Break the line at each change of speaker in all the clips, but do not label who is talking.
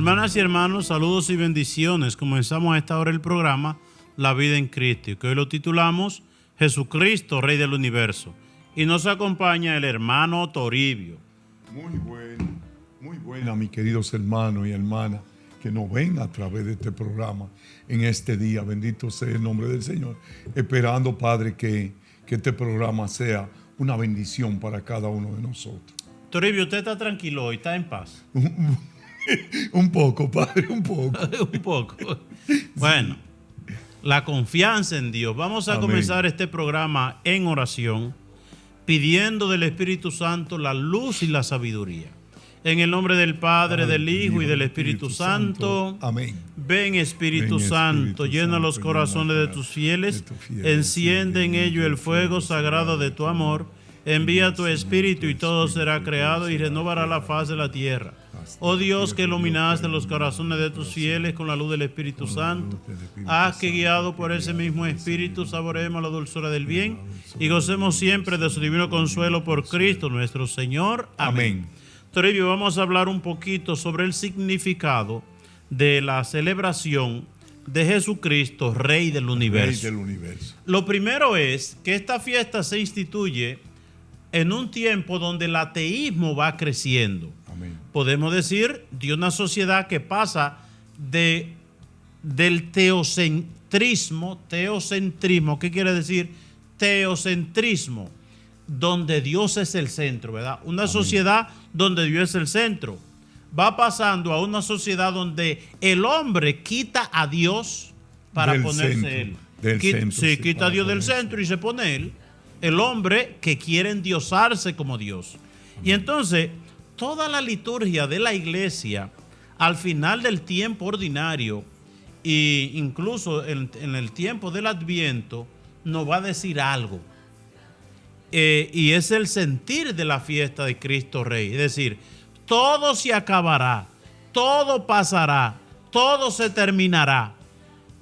Hermanas y hermanos, saludos y bendiciones. Comenzamos a esta hora el programa La Vida en Cristo, que hoy lo titulamos Jesucristo, Rey del Universo. Y nos acompaña el hermano Toribio.
Muy buena, mis queridos hermanos y hermanas que nos ven a través de este programa en este día. Bendito sea el nombre del Señor. Esperando, Padre, que este programa sea una bendición para cada uno de nosotros.
Toribio, ¿usted está tranquilo hoy? ¿Está en paz?
Un poco, Padre, un poco.
Un poco. Bueno, la confianza en Dios. Vamos a comenzar este programa en oración, pidiendo del Espíritu Santo la luz y la sabiduría. En el nombre del Padre, del Hijo y del Espíritu Santo.
Amén.
Ven, Espíritu Santo, llena los corazones de tus fieles, enciende en ellos el fuego sagrado de tu amor. Envía tu Espíritu y todo será creado y renovará la faz de la tierra. Oh Dios, que iluminaste los corazones de tus fieles con la luz del Espíritu Santo, haz que guiado por ese mismo Espíritu saboreemos la dulzura del bien y gocemos siempre de su divino consuelo por Cristo nuestro Señor. Amén. Toribio, vamos a hablar un poquito sobre el significado de la celebración de Jesucristo, Rey del Universo.
Rey del Universo.
Lo primero es que esta fiesta se instituye en un tiempo donde el ateísmo va creciendo.
Amén.
Podemos decir de una sociedad que pasa del teocentrismo, ¿qué quiere decir? Teocentrismo, donde Dios es el centro, ¿verdad? Una sociedad donde Dios es el centro. Va pasando a una sociedad donde el hombre quita a Dios para ponerse él. Quita a Dios del centro y se pone él. El hombre que quiere endiosarse como Dios. Y entonces, toda la liturgia de la iglesia, al final del tiempo ordinario, e incluso en el tiempo del Adviento, nos va a decir algo. Y es el sentir de la fiesta de Cristo Rey. Es decir, todo se acabará, todo pasará, todo se terminará,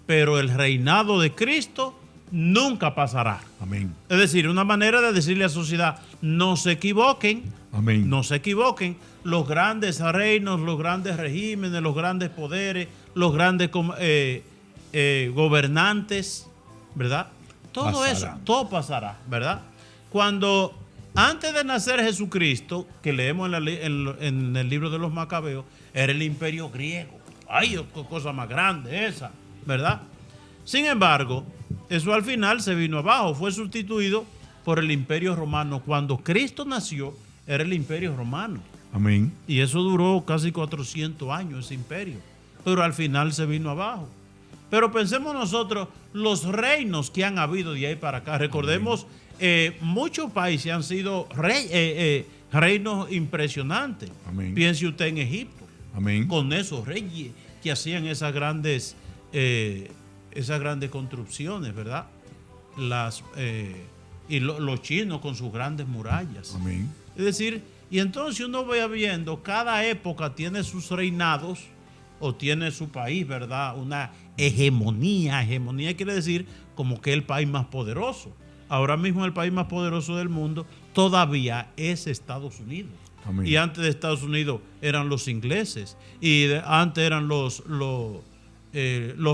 pero el reinado de Cristo nunca pasará.
Amén.
Es decir, una manera de decirle a la sociedad, no se equivoquen.
Amén.
No se equivoquen. Los grandes reinos, los grandes regímenes, los grandes poderes, los grandes gobernantes, ¿verdad? Todo eso, todo pasará, ¿verdad? Cuando antes de nacer Jesucristo, que leemos en el libro de los Macabeos, era el imperio griego. ¡Ay, qué cosa más grande esa! ¿Verdad? Sin embargo, eso al final se vino abajo, fue sustituido por el imperio romano. Cuando Cristo nació, era el imperio romano.
Amén.
Y eso duró casi 400 años, ese imperio. Pero al final se vino abajo. Pero pensemos nosotros, los reinos que han habido de ahí para acá. Recordemos, muchos países han sido reinos impresionantes.
Amén.
Piense usted en Egipto.
Amén.
Con esos reyes que hacían esas grandes construcciones, ¿verdad? Los chinos con sus grandes murallas.
Amén.
Es decir, y entonces uno va viendo, cada época tiene sus reinados o tiene su país, ¿verdad? Una hegemonía. Hegemonía quiere decir como que el país más poderoso. Ahora mismo el país más poderoso del mundo todavía es Estados Unidos.
Amén.
Y antes de Estados Unidos eran los ingleses. Y antes eran los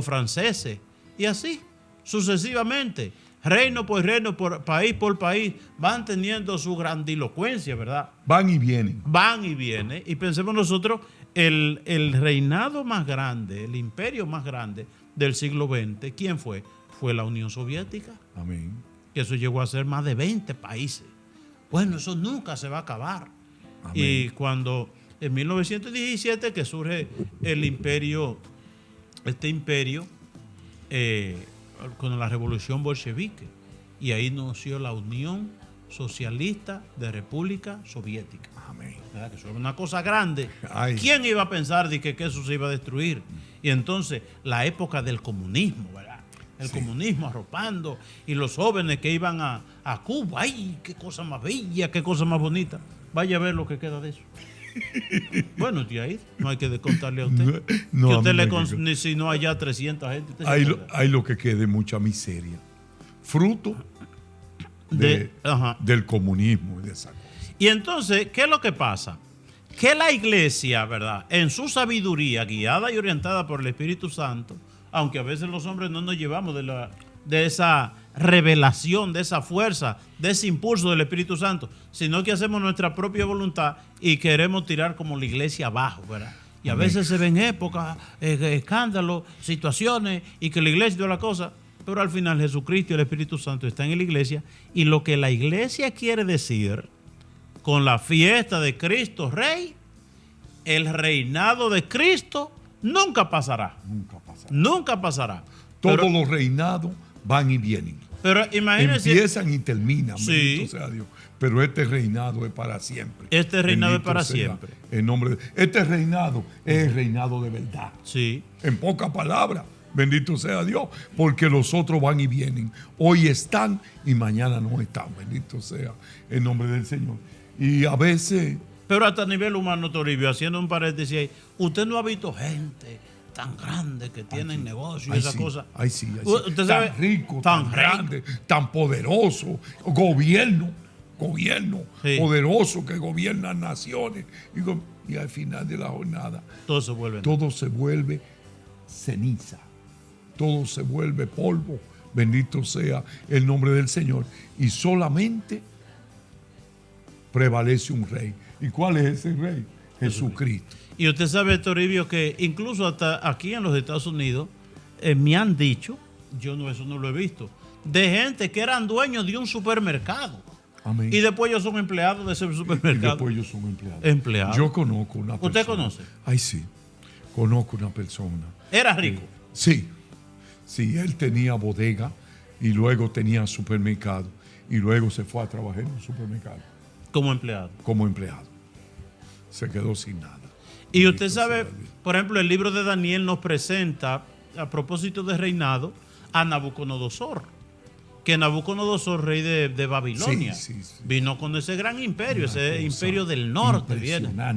franceses. Y así, sucesivamente. Reino por reino, país por país, van teniendo su grandilocuencia, ¿verdad?
Van y vienen.
Van y vienen. Y pensemos nosotros, el reinado más grande, el imperio más grande del siglo XX, ¿quién fue? Fue la Unión Soviética.
Amén.
Que eso llegó a ser más de 20 países. Bueno, eso nunca se va a acabar.
Amén.
Y cuando en 1917 que surge el imperio, con la revolución bolchevique, y ahí nació la Unión Socialista de República Soviética.
Amén.
¿Verdad? Que eso era una cosa grande.
Ay.
¿Quién iba a pensar de que eso se iba a destruir? Y entonces la época del comunismo, ¿verdad? El comunismo arropando, y los jóvenes que iban a Cuba. ¡Ay, qué cosa más bella, qué cosa más bonita! Vaya a ver lo que queda de eso. Bueno, de ahí no hay que contarle a usted.
No,
que usted ni si no haya 300 gente.
Hay lo que quede mucha miseria. Fruto del comunismo y de esa cosa.
Y entonces, ¿qué es lo que pasa? que la iglesia, ¿verdad?, en su sabiduría, guiada y orientada por el Espíritu Santo, aunque a veces los hombres no nos llevamos de esa revelación, de esa fuerza, de ese impulso del Espíritu Santo, sino que hacemos nuestra propia voluntad y queremos tirar como la iglesia abajo, ¿verdad? Y a veces se ven épocas, escándalos, situaciones, y que la iglesia y toda la cosa, pero al final Jesucristo y el Espíritu Santo están en la iglesia, y lo que la iglesia quiere decir con la fiesta de Cristo Rey, el reinado de Cristo nunca pasará.
Nunca pasará.
Nunca pasará.
Todos los reinados van y vienen.
Pero imagínense.
Empiezan y terminan,
sí,
bendito sea Dios. Pero este reinado es para siempre.
Este reinado
Bendito
es para
sea
siempre.
En nombre de, este reinado es el reinado de verdad.
Sí.
En pocas palabras, bendito sea Dios, porque los otros van y vienen. Hoy están y mañana no están. Bendito sea en nombre del Señor. Y a veces...
Pero hasta a nivel humano, Toribio, haciendo un paréntesis ahí, usted no ha visto gente tan grande que tienen negocios y esas cosas.
Ay, sí, ay, sí.
Usted sabe,
tan rico, tan grande, tan poderoso. Gobierno sí, poderoso que gobierna naciones. Y al final de la jornada, todo se vuelve ceniza. Todo se vuelve polvo. Bendito sea el nombre del Señor. Y solamente prevalece un rey. ¿Y cuál es ese rey? Jesucristo.
Y usted sabe, Toribio, que incluso hasta aquí en los Estados Unidos me han dicho, eso no lo he visto, de gente que eran dueños de un supermercado.
Amén.
Y después ellos son empleados de ese supermercado.
Y después ellos son empleados.
Empleados.
Yo conozco una persona.
¿Usted conoce?
Ay, sí. Conozco una persona.
¿Era rico?
Sí. Sí, él tenía bodega y luego tenía supermercado. Y luego se fue a trabajar en un supermercado.
Como empleado.
Como empleado. Se quedó sin nada.
Y usted sabe, por ejemplo, el libro de Daniel nos presenta, a propósito de reinado, a Nabucodonosor. Que Nabucodonosor, rey de Babilonia, sí, vino con ese gran imperio, ese imperio del norte.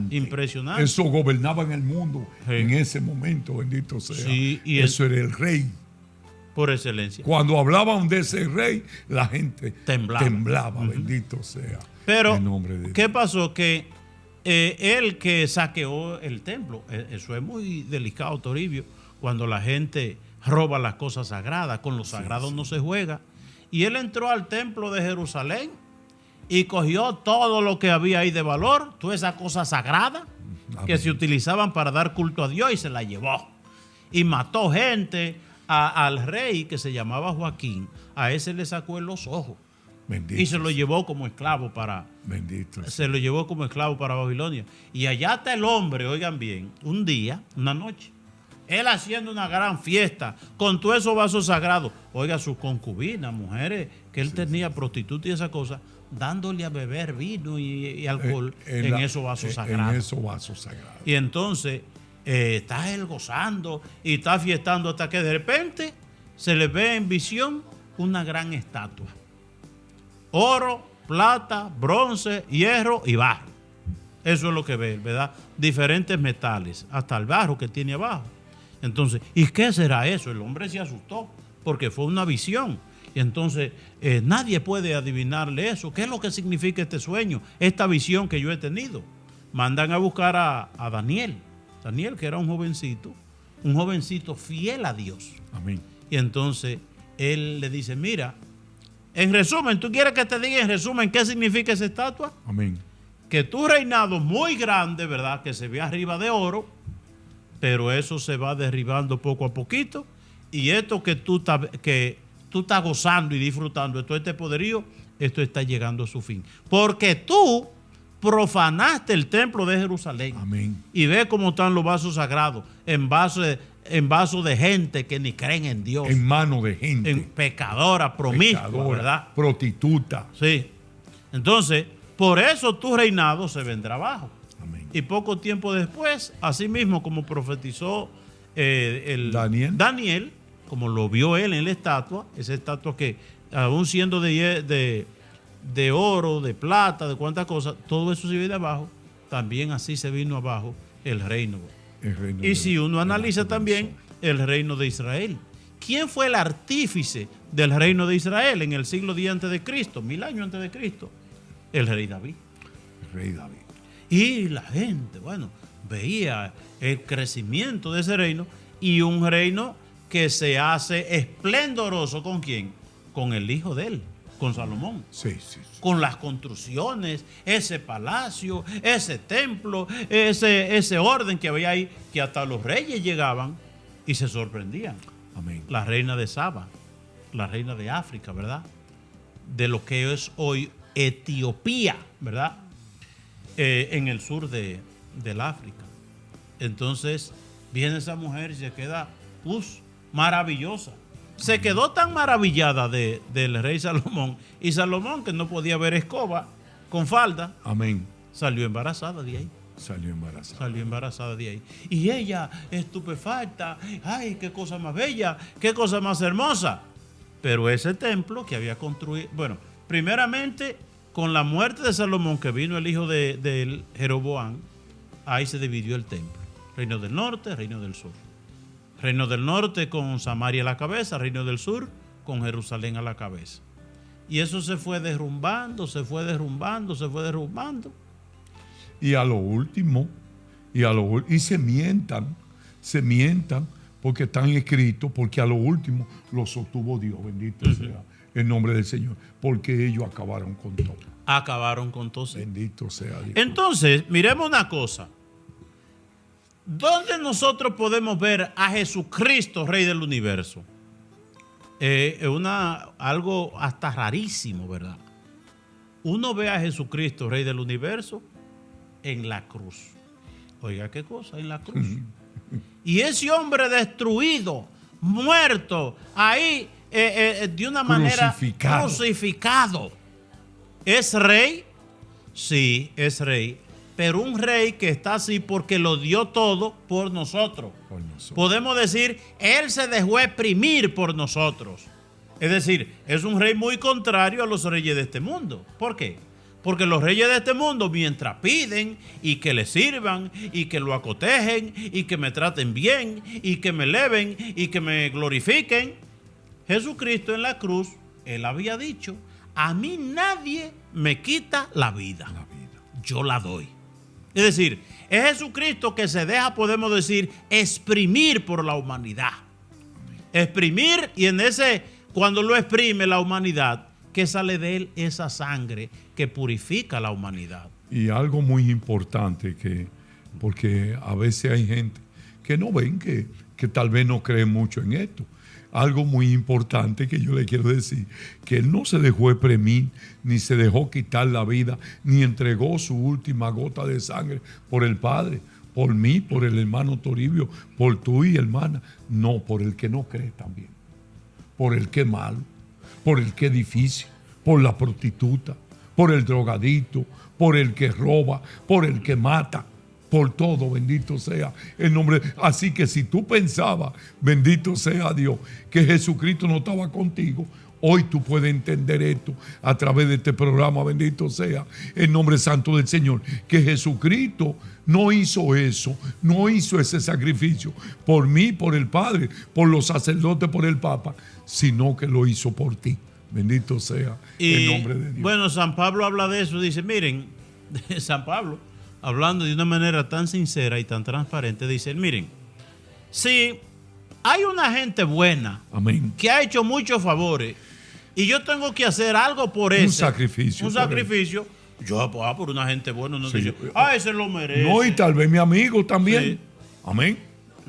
Impresionante.
Eso gobernaba en el mundo en ese momento, bendito sea.
Sí, y
eso era el rey.
Por excelencia.
Cuando hablaban de ese rey, la gente temblaba, bendito sea.
Pero,
el nombre de
¿qué pasó? Que él que saqueó el templo, eso es muy delicado, Toribio, cuando la gente roba las cosas sagradas, con lo sagrado no se juega. Y él entró al templo de Jerusalén y cogió todo lo que había ahí de valor, todas esas cosas sagradas que se utilizaban para dar culto a Dios, y se la llevó. Y mató gente. Al rey que se llamaba Joaquín, a ese le sacó en los ojos. Bendito. Y se lo llevó como esclavo para...
Bendito.
Se lo llevó como esclavo para Babilonia. Y allá está el hombre, oigan bien, un día, una noche, él haciendo una gran fiesta con todos esos vasos sagrados. Oiga, sus concubinas, mujeres que él tenía, prostitutas y esas cosas, dándole a beber vino y alcohol en esos vasos sagrados.
En esos vasos sagrados.
Y entonces está él gozando y está fiestando hasta que de repente se le ve en visión una gran estatua. Oro, plata, bronce, hierro y barro. Eso es lo que ve, ¿verdad? Diferentes metales, hasta el barro que tiene abajo. Entonces, ¿y qué será eso? El hombre se asustó porque fue una visión. Y entonces nadie puede adivinarle eso. ¿Qué es lo que significa este sueño? Esta visión que yo he tenido. Mandan a buscar a Daniel. Daniel, que era un jovencito fiel a Dios.
Amén.
Y entonces él le dice, mira, en resumen, ¿tú quieres que te diga en resumen qué significa esa estatua?
Amén.
Que tu reinado muy grande, ¿verdad? Que se ve arriba de oro, pero eso se va derribando poco a poquito. Y esto que tú estás gozando y disfrutando de todo este poderío, esto está llegando a su fin. Porque tú profanaste el templo de Jerusalén.
Amén.
Y ve cómo están los vasos sagrados en vasos de gente que ni creen en Dios.
En manos de gente.
En pecadora, promiscua, ¿verdad?
Prostituta.
Sí. Entonces, por eso tu reinado se vendrá abajo.
Amén.
Y poco tiempo después, así mismo como profetizó Daniel, como lo vio él en la estatua, esa estatua que aún siendo de oro, de plata, de cuántas cosas, todo eso se viene abajo, también así se vino abajo el reino. Y si uno analiza también el reino de Israel, ¿quién fue el artífice del reino de Israel en el siglo X antes de Cristo, 1000 años antes de Cristo? El rey David.
El rey David.
Y la gente, bueno, veía el crecimiento de ese reino y un reino que se hace esplendoroso. ¿Con quién? Con el hijo de él, con Salomón.
Sí, sí, sí.
Con las construcciones, ese palacio, ese templo, ese orden que había ahí, que hasta los reyes llegaban y se sorprendían.
Amén.
La reina de Saba, la reina de África, ¿verdad? De lo que es hoy Etiopía, ¿verdad? En el sur del África. Entonces viene esa mujer y se queda maravillosa. Se quedó tan maravillada del rey Salomón, y Salomón, que no podía ver escoba con falda,
Amén.
salió embarazada de ahí.
Salió embarazada.
Salió embarazada de ahí. Y ella, estupefacta, ay, qué cosa más bella, qué cosa más hermosa. Pero ese templo que había construido, bueno, primeramente con la muerte de Salomón, que vino el hijo de Jeroboam, ahí se dividió el templo. Reino del norte, reino del sur. Reino del norte con Samaria a la cabeza, reino del sur con Jerusalén a la cabeza. Y eso se fue derrumbando, se fue derrumbando, se fue derrumbando.
Y a lo último, y se mientan, porque están escritos, porque a lo último lo sostuvo Dios, bendito sea el nombre del Señor, porque ellos acabaron con todo.
Acabaron con todo.
Bendito sea Dios.
Entonces, miremos una cosa. ¿Dónde nosotros podemos ver a Jesucristo, Rey del Universo? Algo hasta rarísimo, ¿verdad? Uno ve a Jesucristo, Rey del Universo, en la cruz. Oiga, ¿qué cosa? En la cruz. Y ese hombre destruido, muerto, ahí de una manera crucificado. ¿Es rey? Sí, es rey. Pero un rey que está así porque lo dio todo por nosotros. Podemos decir, él se dejó exprimir por nosotros. Es decir, es un rey muy contrario a los reyes de este mundo. ¿Por qué? Porque los reyes de este mundo, mientras piden y que le sirvan y que lo acotejen y que me traten bien y que me eleven y que me glorifiquen, Jesucristo en la cruz, él había dicho, a mí nadie me quita la vida. Yo la doy. Es decir, es Jesucristo que se deja, podemos decir, exprimir por la humanidad. Exprimir, y cuando lo exprime la humanidad, que sale de él esa sangre que purifica la humanidad.
Y algo muy importante, porque a veces hay gente que no ven, que tal vez no cree mucho en esto. Algo muy importante que yo le quiero decir, que él no se dejó exprimir, ni se dejó quitar la vida, ni entregó su última gota de sangre por el Padre, por mí, por el hermano Toribio, por tú y hermana. No, por el que no cree también, por el que es malo, por el que es difícil, por la prostituta, por el drogadito, por el que roba, por el que mata. Por todo, bendito sea el nombre. Así que si tú pensabas, bendito sea Dios, que Jesucristo no estaba contigo, hoy tú puedes entender esto a través de este programa, bendito sea el nombre santo del Señor, que Jesucristo no hizo eso, no hizo ese sacrificio por mí, por el Padre, por los sacerdotes, por el Papa, sino que lo hizo por ti. Bendito sea el nombre de Dios.
Bueno, San Pablo habla de eso, dice, miren, San Pablo, hablando de una manera tan sincera y tan transparente, dice, miren, si hay una gente buena,
amén,
que ha hecho muchos favores y yo tengo que hacer algo por eso, un sacrificio, yo por una gente buena no dice, ese lo merece.
No, y tal vez mi amigo también.
Sí.
Amén.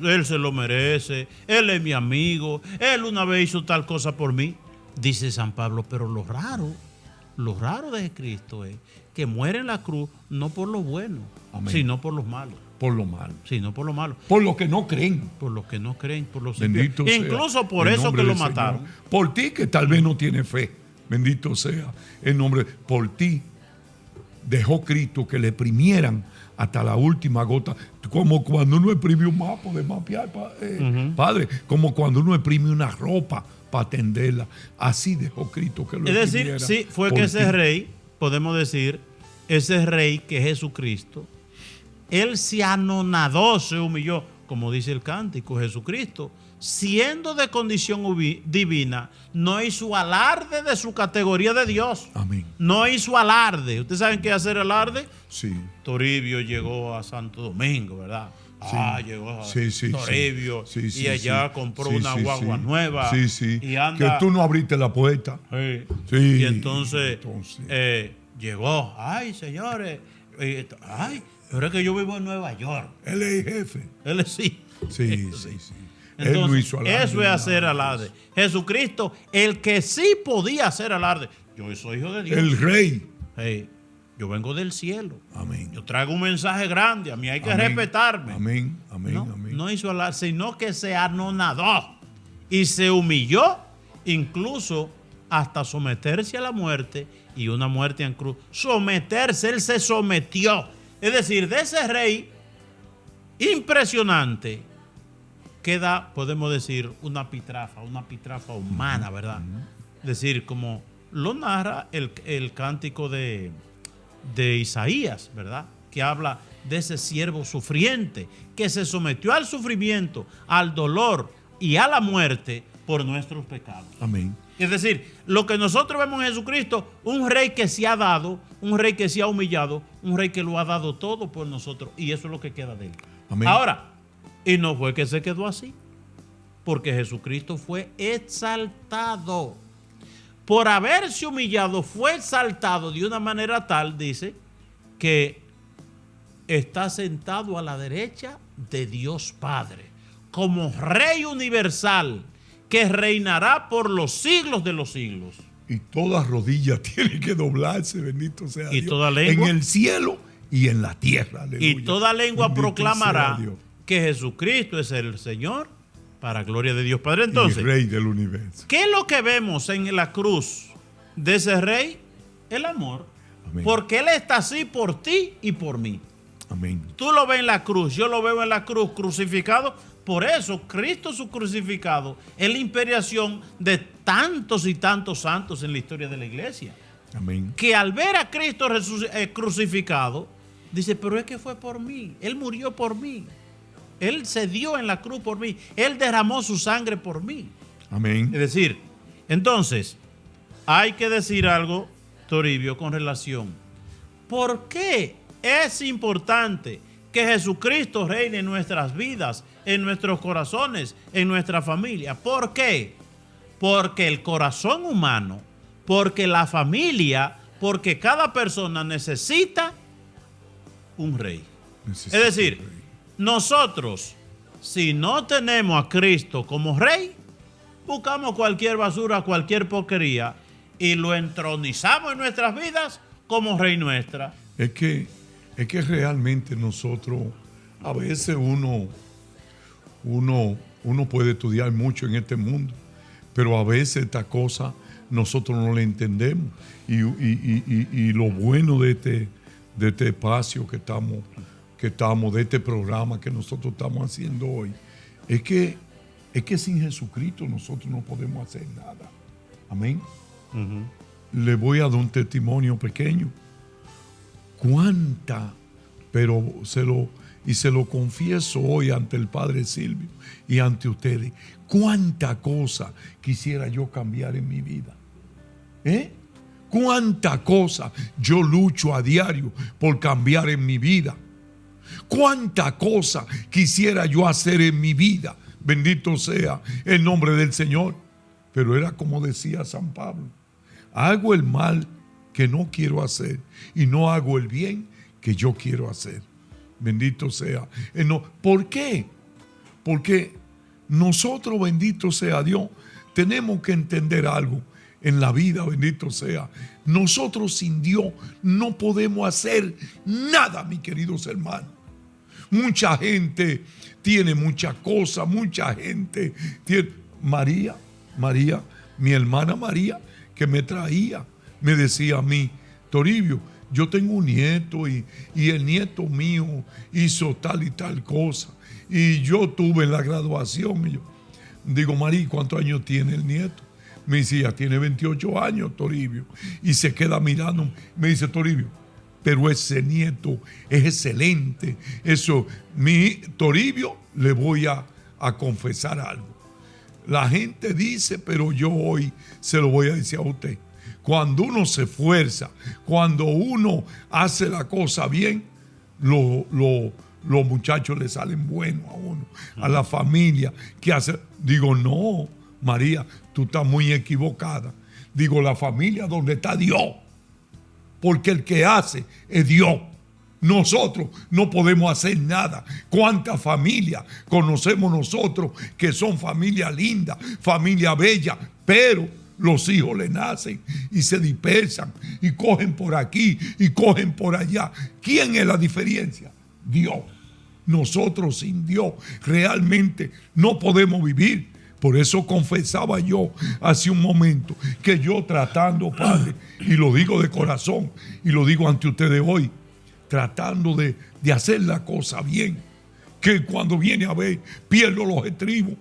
Él se lo merece, él es mi amigo, él una vez hizo tal cosa por mí. Dice San Pablo, pero lo raro de Cristo es que muere en la cruz no por lo bueno, amén, sino por los malos.
Por lo malo.
Sino por lo malo.
Por los que no creen.
Por los que no creen, por los
bendito sea,
incluso por eso que lo mataron.
Señor. Por ti que tal vez no tiene fe. Bendito sea el nombre. Por ti dejó Cristo que le exprimieran hasta la última gota. Como cuando uno exprime un mapa de mapear, Padre. Como cuando uno exprime una ropa para tenderla. Así dejó Cristo que lo exprimiera.
Es decir, sí, fue que ese rey, podemos decir, ese rey que es Jesucristo, él se anonadó, se humilló, como dice el cántico, Jesucristo, siendo de condición divina, no hizo alarde de su categoría de Dios.
Amén.
No hizo alarde. ¿Ustedes saben qué es hacer alarde?
Sí.
Toribio llegó a Santo Domingo, ¿verdad?
Sí.
Llegó a
Sí,
Toribio
sí,
y allá compró una guagua
sí.
nueva.
Sí, sí.
Y anda,
que tú no abriste la puerta.
Sí.
Sí.
Y entonces llegó. Ay, señores. Pero es que yo vivo en Nueva York.
Él es el jefe.
Él sí.
Sí.
Entonces,
Él no hizo alarde.
eso es hacer alarde. Jesucristo, el que sí podía hacer alarde. Yo soy hijo de Dios.
El rey.
Hey, yo vengo del cielo.
Amén.
Yo traigo un mensaje grande. A mí hay que
Amén.
respetarme.
Amén.
No hizo alarde, sino que se anonadó y se humilló, incluso hasta someterse a la muerte, y una muerte en cruz. Someterse, él se sometió. Es decir, de ese rey impresionante queda, podemos decir, una pitrafa humana, ¿verdad? Es decir, como lo narra el cántico de Isaías, ¿verdad? Que habla de ese siervo sufriente que se sometió al sufrimiento, al dolor y a la muerte por nuestros pecados.
Amén.
Es decir, lo que nosotros vemos en Jesucristo, un rey que se ha dado, un rey que se ha humillado, un rey que lo ha dado todo por nosotros, y eso es lo que queda de él.
Amén.
Ahora, y no fue que se quedó así, porque Jesucristo fue exaltado. Por haberse humillado, fue exaltado de una manera tal, dice, que está sentado a la derecha de Dios Padre, como Rey universal, que reinará por los siglos de los siglos.
Y toda rodilla tiene que doblarse, bendito sea
Y
Dios.
toda lengua,
en el cielo y en la tierra. Aleluya.
y toda lengua
Bendito
proclamará
sea Dios.
que Jesucristo es el Señor, para gloria de Dios Padre. Entonces,
y Rey del universo.
¿qué es lo que vemos en la cruz de ese Rey? El amor.
Amén.
Porque Él está así por ti y por mí.
Amén.
Tú lo ves en la cruz, yo lo veo en la cruz crucificado. Por eso Cristo su crucificado es la inspiración de tantos y tantos santos en la historia de la iglesia.
Amén.
Que al ver a Cristo crucificado, dice, pero es que fue por mí. Él murió por mí. Él se dio en la cruz por mí. Él derramó su sangre por mí.
Amén.
Es decir, entonces, hay que decir algo, Toribio, con relación. ¿Por qué es importante que Jesucristo reine en nuestras vidas, en nuestros corazones, en nuestra familia? ¿Por qué? Porque el corazón humano, porque la familia, porque cada persona necesita un rey.
Necesito
Es decir,
un rey.
nosotros, si no tenemos a Cristo como rey, buscamos cualquier basura, cualquier porquería y lo entronizamos en nuestras vidas como rey nuestra.
Es que realmente nosotros, a veces uno puede estudiar mucho en este mundo, pero a veces esta cosa nosotros no la entendemos. Y lo bueno de este espacio que estamos, de este programa que nosotros estamos haciendo hoy, es que sin Jesucristo nosotros no podemos hacer nada. Amén. Le voy a dar un testimonio pequeño. Pero se lo confieso hoy ante el Padre Silvio y ante ustedes, cuánta cosa quisiera yo cambiar en mi vida. Cuánta cosa yo lucho a diario por cambiar en mi vida. Cuánta cosa quisiera yo hacer en mi vida. Bendito sea el nombre del Señor. Pero era como decía San Pablo: hago el mal que no quiero hacer y no hago el bien que yo quiero hacer. Bendito sea. ¿Por qué? Porque nosotros, bendito sea Dios, tenemos que entender algo en la vida, bendito sea. Nosotros sin Dios no podemos hacer nada, mis queridos hermanos. Mucha gente tiene muchas cosas, mucha gente tiene... María, mi hermana María, que me traía, me decía a mí: Toribio, yo tengo un nieto y el nieto mío hizo tal y tal cosa. Y yo tuve la graduación. Y yo digo: María, ¿cuántos años tiene el nieto? Me decía: tiene 28 años, Toribio. Y se queda mirando. Me dice: Toribio, pero ese nieto es excelente. Eso, mi Toribio, le voy a confesar algo. La gente dice, pero yo hoy se lo voy a decir a usted. Cuando uno se esfuerza, cuando uno hace la cosa bien, los muchachos le salen buenos a uno, a la familia. ¿Qué hace? Digo, no, María, tú estás muy equivocada. Digo, la familia donde está Dios, porque el que hace es Dios. Nosotros no podemos hacer nada. ¿Cuántas familias conocemos nosotros que son familias lindas, familia bella, pero los hijos le nacen y se dispersan y cogen por aquí y cogen por allá? ¿Quién es la diferencia? Dios. Nosotros sin Dios realmente no podemos vivir. Por eso confesaba yo hace un momento que yo tratando, Padre, y lo digo de corazón y lo digo ante ustedes hoy, tratando de hacer la cosa bien, que cuando viene a ver pierdo los estribos,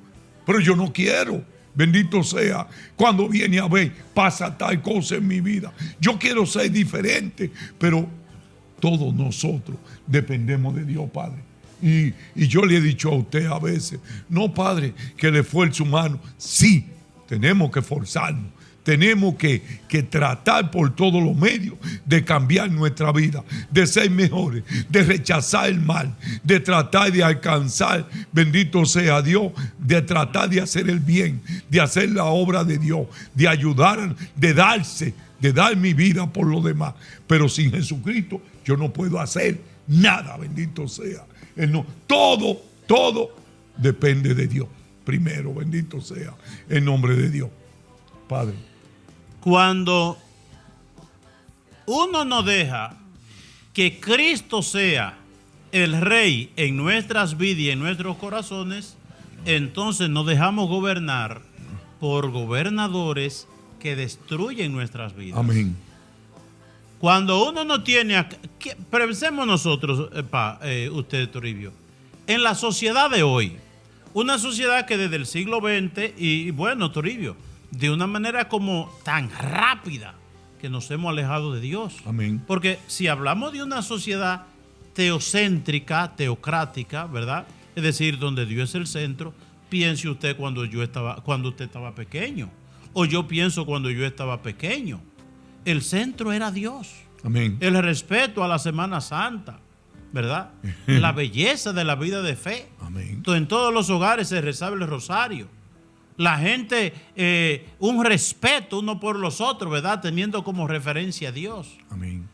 pero yo no quiero. Bendito sea, cuando viene a ver pasa tal cosa en mi vida. Yo quiero ser diferente, pero todos nosotros dependemos de Dios, Padre. Y yo le he dicho a usted a veces, no, Padre, que el esfuerzo humano, sí, tenemos que esforzarnos. Tenemos que tratar por todos los medios de cambiar nuestra vida, de ser mejores, de rechazar el mal, de tratar de alcanzar, bendito sea Dios, de tratar de hacer el bien, de hacer la obra de Dios, de ayudar, de dar mi vida por los demás. Pero sin Jesucristo yo no puedo hacer nada, bendito sea. Él no, todo depende de Dios. Primero, bendito sea el nombre de Dios. Padre.
Cuando uno no deja que Cristo sea el Rey en nuestras vidas y en nuestros corazones, entonces nos dejamos gobernar por gobernadores que destruyen nuestras vidas.
Amén.
Cuando uno no tiene... Pensemos nosotros, usted, Toribio, en la sociedad de hoy, una sociedad que desde el siglo XX, y bueno, Toribio, de una manera como tan rápida que nos hemos alejado de Dios.
Amén.
Porque si hablamos de una sociedad teocéntrica, teocrática, ¿verdad? Es decir, donde Dios es el centro, piense usted cuando usted estaba pequeño. O yo pienso cuando yo estaba pequeño. El centro era Dios.
Amén.
El respeto a la Semana Santa, ¿verdad? La belleza de la vida de fe.
Amén.
Entonces, en todos los hogares se rezaba el rosario. La gente, un respeto uno por los otros, ¿verdad? Teniendo como referencia a Dios.
Amén.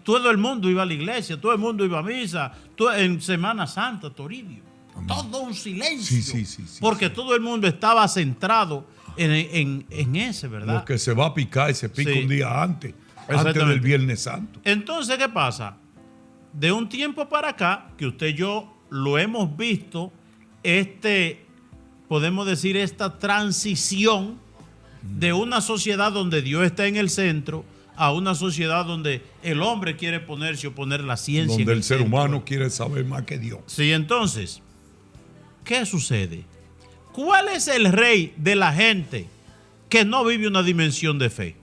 Todo el mundo iba a la iglesia, todo el mundo iba a misa, en Semana Santa, Toribio. Amén. Todo un silencio.
Sí,
porque todo el mundo estaba centrado en ese, ¿verdad?
Lo que se va a picar se pica un día antes del Viernes Santo.
Entonces, ¿qué pasa? De un tiempo para acá, que usted y yo lo hemos visto, podemos decir, esta transición de una sociedad donde Dios está en el centro a una sociedad donde el hombre quiere ponerse o poner la ciencia.
Donde el ser humano quiere saber más que Dios.
Sí, entonces, ¿qué sucede? ¿Cuál es el rey de la gente que no vive una dimensión de fe?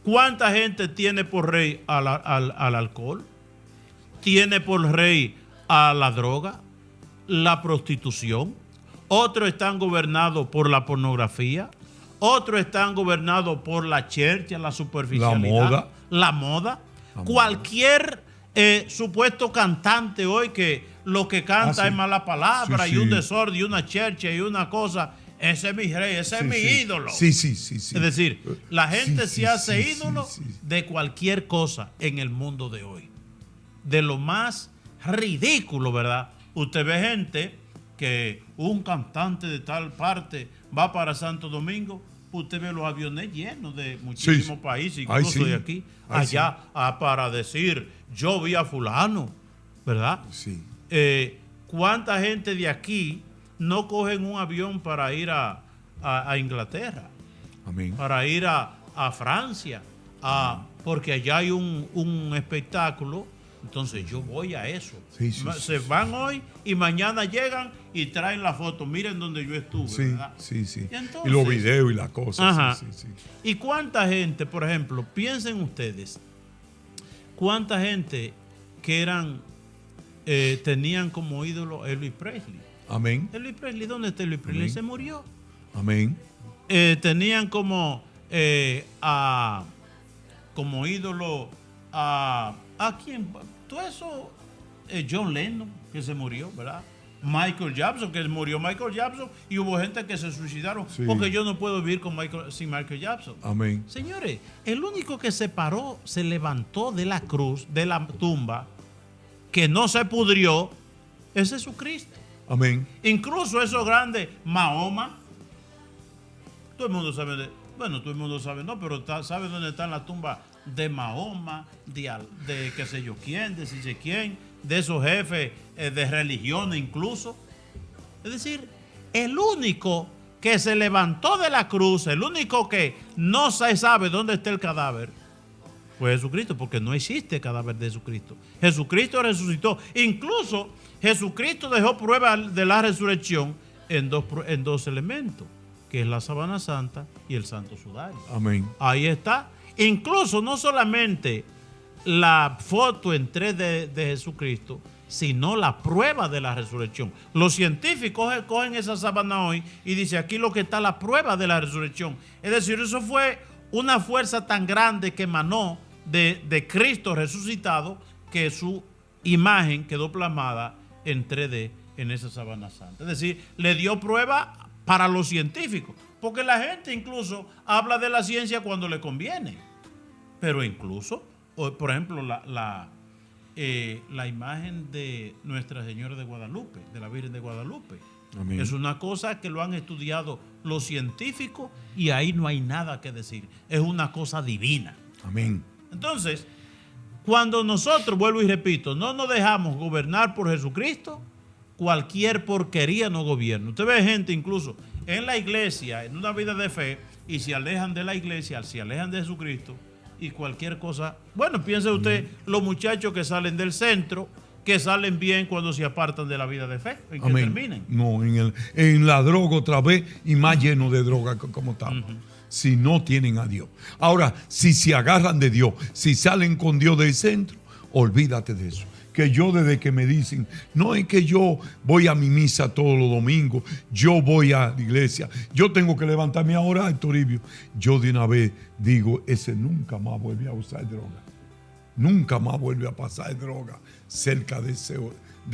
¿Cuánta gente tiene por rey al alcohol? ¿Tiene por rey a la droga? ¿La prostitución? Otros están gobernados por la pornografía. Otros están gobernados por la chercha, la superficialidad. La moda. Cualquier supuesto cantante hoy que lo que canta es mala palabra y un desorden y una chercha y una cosa. Ese es mi rey, ese es mi ídolo.
Sí.
Es decir, la gente se hace ídolo de cualquier cosa en el mundo de hoy. De lo más ridículo, ¿verdad? Usted ve gente que un cantante de tal parte va para Santo Domingo, usted ve los aviones llenos de muchísimos países, incluso de aquí, allá, para decir, yo vi a fulano, ¿verdad?
Sí.
¿Cuánta gente de aquí no cogen un avión para ir a Inglaterra?
Amén.
Para ir a Francia, porque allá hay un espectáculo. Entonces yo voy a eso. Se van hoy y mañana llegan y traen la foto. Miren donde yo estuve, ¿verdad?
Sí.
Y, entonces,
y los videos y las cosas.
Ajá. ¿Y cuánta gente, por ejemplo, piensen ustedes, ¿Cuánta gente que tenían como ídolo a Elvis Presley?
Amén.
Elvis Presley, ¿dónde está Elvis Presley?
Amén.
Se murió.
Amén.
Tenían como como ídolo a quién, todo eso, John Lennon, que se murió, ¿verdad? Michael Jackson, que murió Michael Jackson, y hubo gente que se suicidaron,
sí, porque
yo no puedo vivir sin Michael Jackson.
Amén.
Señores, el único que se paró, se levantó de la cruz, de la tumba, que no se pudrió, es Jesucristo.
Amén.
Incluso esos grandes, Mahoma, todo el mundo sabe, todo el mundo sabe, no, pero sabe dónde está la tumba de Mahoma, de qué sé yo quién, de si sé quién, de esos jefes de religiones incluso. Es decir, el único que se levantó de la cruz, el único que no se sabe dónde está el cadáver, fue Jesucristo, porque no existe cadáver de Jesucristo. Jesucristo resucitó. Incluso Jesucristo dejó prueba de la resurrección en dos elementos, que es la sábana santa y el santo sudario.
Amén.
Ahí está. Incluso no solamente la foto en 3D de Jesucristo, sino la prueba de la resurrección. Los científicos cogen esa sábana hoy y dicen, aquí lo que está la prueba de la resurrección. Es decir, eso fue una fuerza tan grande que emanó de Cristo resucitado, que su imagen quedó plasmada en 3D en esa sábana santa. Es decir, le dio prueba para los científicos, porque la gente incluso habla de la ciencia cuando le conviene. Pero incluso, por ejemplo, la imagen de Nuestra Señora de Guadalupe, de la Virgen de Guadalupe,
Amén,
es una cosa que lo han estudiado los científicos y ahí no hay nada que decir. Es una cosa divina.
amén.
Entonces, cuando nosotros, vuelvo y repito, no nos dejamos gobernar por Jesucristo, cualquier porquería no gobierna. Usted ve gente incluso en la iglesia, en una vida de fe, y se alejan de la iglesia, se alejan de Jesucristo, y cualquier cosa. Bueno, piense usted, los muchachos que salen del centro, que salen bien cuando se apartan de la vida de fe, en que
Amén.
terminen.
No, en la droga otra vez, y más lleno de droga como estamos. Si no tienen a Dios. Ahora, si se agarran de Dios, si salen con Dios del centro, olvídate de eso. Que yo, desde que me dicen, no es que yo voy a mi misa todos los domingos, yo voy a la iglesia, yo tengo que levantarme ahora, Toribio. Yo de una vez digo, ese nunca más vuelve a usar droga. Nunca más vuelve a pasar droga cerca de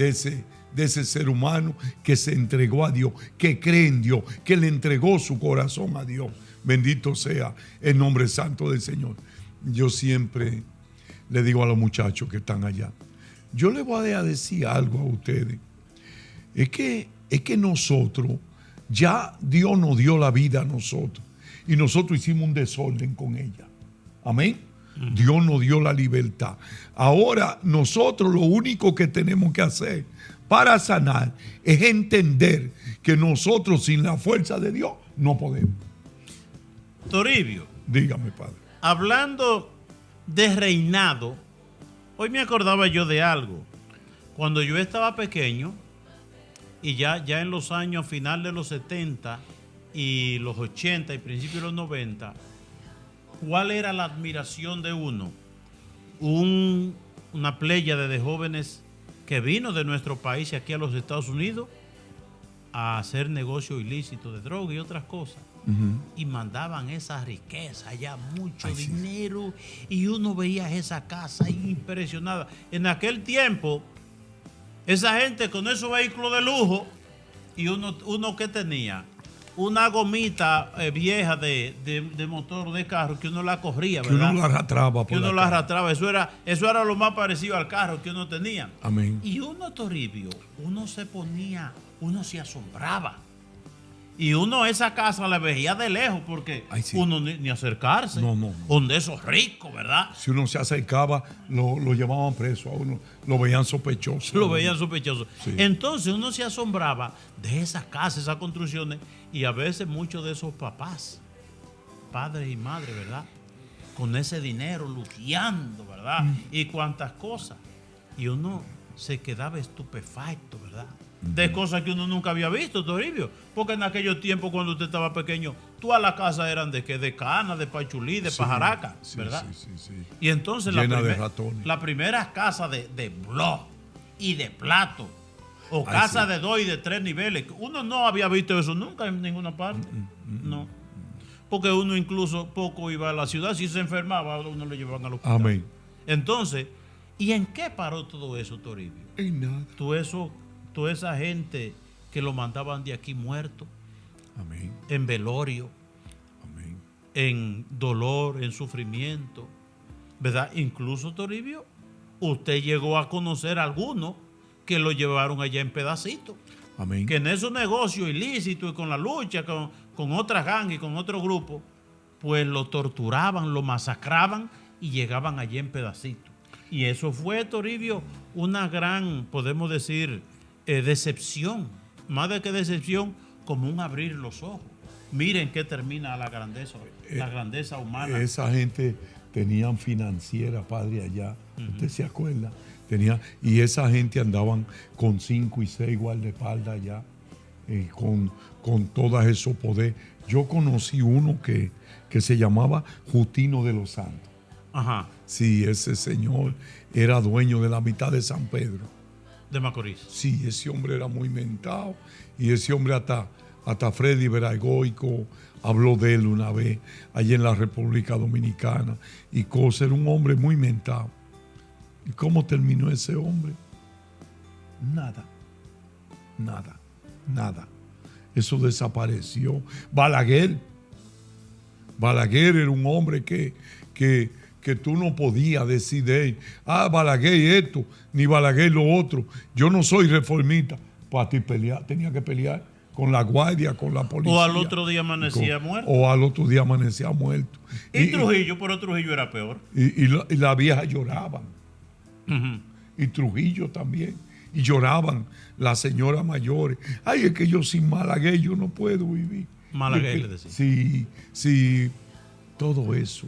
ese ser humano que se entregó a Dios, que cree en Dios, que le entregó su corazón a Dios. Bendito sea el nombre santo del Señor. Yo siempre le digo a los muchachos que están allá, yo les voy a decir algo a ustedes. Es que nosotros, ya Dios nos dio la vida a nosotros y nosotros hicimos un desorden con ella. Amén. Dios nos dio la libertad. Ahora nosotros lo único que tenemos que hacer para sanar es entender que nosotros sin la fuerza de Dios no podemos.
Toribio,
Dígame, Padre.
hablando de reinado, hoy me acordaba yo de algo. Cuando yo estaba pequeño, y ya en los años final de los 70 y los 80 y principios de los 90, ¿cuál era la admiración de uno? Una pléyade de jóvenes que vino de nuestro país aquí a los Estados Unidos a hacer negocio ilícito de droga y otras cosas. Y mandaban esa riqueza allá, mucho dinero, y uno veía esa casa impresionada. En aquel tiempo, esa gente con esos vehículos de lujo, y uno que tenía una gomita vieja de motor de carro que uno la corría, ¿verdad?
Que uno la arrastraba.
Que uno la arrastraba. Eso era lo más parecido al carro que uno tenía.
Amén.
Y uno, Toribio, uno se asombraba. Y uno esa casa la veía de lejos porque uno ni acercarse.
No.
Donde esos ricos, ¿verdad?
Si uno se acercaba, lo llevaban preso a uno, lo veían sospechoso.
Lo veían sospechoso.
Sí.
Entonces uno se asombraba de esas casas, esas construcciones, y a veces muchos de esos papás, padres y madres, ¿verdad? Con ese dinero, luteando, ¿verdad? Y cuantas cosas. Y uno se quedaba estupefacto, ¿verdad? de cosas que uno nunca había visto, Toribio. Porque en aquellos tiempos, cuando usted estaba pequeño, todas las casas eran de qué, de cana, de pachulí, de pajaraca, ¿verdad?
Sí.
Y entonces
de ratones.
la primera casa de blog y de plato, o casa de 2 y de 3 niveles, uno no había visto eso nunca en ninguna parte. No. Porque uno incluso poco iba a la ciudad, si se enfermaba, uno lo llevaban al hospital.
Amén.
Entonces, ¿y en qué paró todo eso, Toribio?
En nada.
Toda esa gente que lo mandaban de aquí muerto,
Amén.
en velorio,
Amén.
en dolor, en sufrimiento, ¿verdad? Incluso, Toribio, usted llegó a conocer a algunos que lo llevaron allá en pedacitos.
Amén.
Que en esos negocios ilícitos y con la lucha con otras gangues y con otros grupos, pues lo torturaban, lo masacraban y llegaban allí en pedacitos. Y eso fue, Toribio, una gran, podemos decir, decepción. Más de que decepción, como un abrir los ojos. Miren qué termina la grandeza humana.
Esa gente tenían financiera, padre, allá. ¿Usted se acuerda? Y esa gente andaban con 5 y 6 guardaespaldas allá, con todo ese poder. Yo conocí uno que se llamaba Justino de los Santos.
Ajá.
Sí, ese señor era dueño de la mitad de San Pedro.
De Macorís.
Sí, ese hombre era muy mentado. Y ese hombre hasta Freddy Veraigoico habló de él una vez, allí en la República Dominicana. Y cosa, era un hombre muy mentado. ¿Y cómo terminó ese hombre? Nada. Eso desapareció. Balaguer era un hombre que tú no podías decir de él, Balaguer esto, ni Balaguer lo otro. Yo no soy reformista. Para ti tenía que pelear con la guardia, con la policía.
O al otro día amanecía muerto.
O al otro día amanecía muerto.
Y Trujillo, pero Trujillo era peor.
Y la vieja lloraban. Y Trujillo también. Y lloraban las señoras mayores. Ay, es que yo sin Balaguer yo no puedo vivir.
Balaguer le decía.
Sí, todo eso